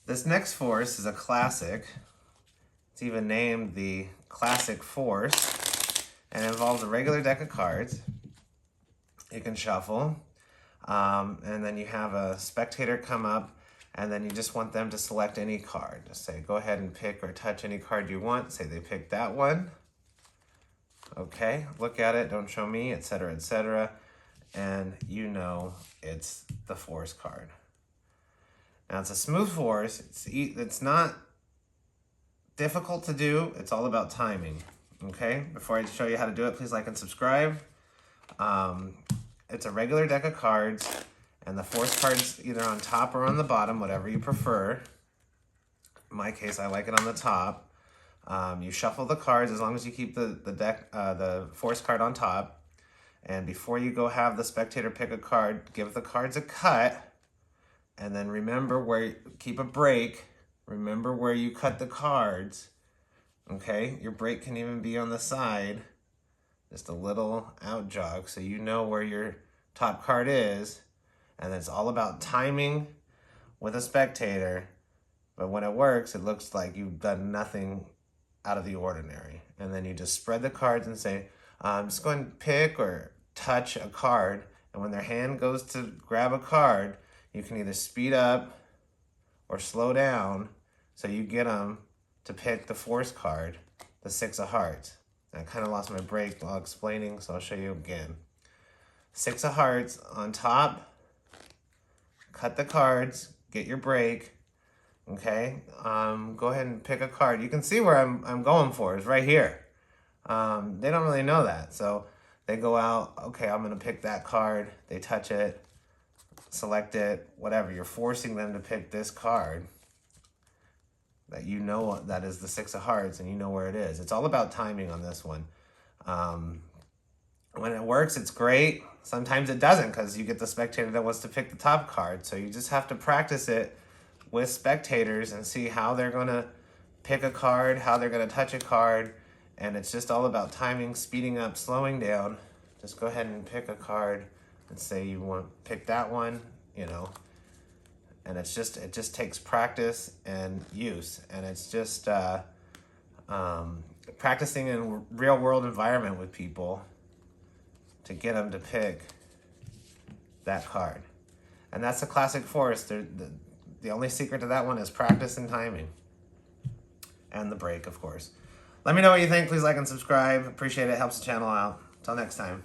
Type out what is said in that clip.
This next force is a classic. It's even named the Classic Force, and it involves a regular deck of cards. You can shuffle, and then you have a spectator come up, and then you just want them to select any card. Just say, go ahead and pick or touch any card you want. Say they pick that one. Okay, look at it, don't show me, etc., etc. And you know it's the force card. Now it's a smooth force. It's not difficult to do. It's all about timing. Okay, before I show you how to do it, please like and subscribe. It's a regular deck of cards, and the force card's either on top or on the bottom, whatever you prefer. In my case, I like it on the top. You shuffle the cards as long as you keep the force card on top. And before you go have the spectator pick a card, give the cards a cut, and then remember keep a break. Remember where you cut the cards. Okay, your break can even be on the side, just a little out jog, so you know where your top card is. And it's all about timing with a spectator. But when it works, it looks like you've done nothing out of the ordinary. And then you just spread the cards and say, just go and pick or touch a card. And when their hand goes to grab a card, you can either speed up or slow down so you get them to pick the force card, the 6 of hearts. And I kind of lost my break while explaining, so I'll show you again. 6 of hearts on top, cut the cards, get your break. Okay, go ahead and pick a card. You can see where I'm going for, is right here. They don't really know that, so they go out, okay, I'm gonna pick that card. They touch it, select it, whatever. You're forcing them to pick this card that you know that is the 6 of hearts, and you know where it is. It's all about timing on this one. When it works, it's great. Sometimes it doesn't, because you get the spectator that wants to pick the top card. So you just have to practice it with spectators and see how they're gonna pick a card, how they're gonna touch a card. And it's just all about timing, speeding up, slowing down. Just go ahead and pick a card and say you want to pick that one, you know. And it just takes practice and use. And it's just practicing in a real world environment with people to get them to pick that card. And that's the Classic Force. The only secret to that one is practice and timing. And the break, of course. Let me know what you think. Please like and subscribe. Appreciate it. Helps the channel out. Until next time.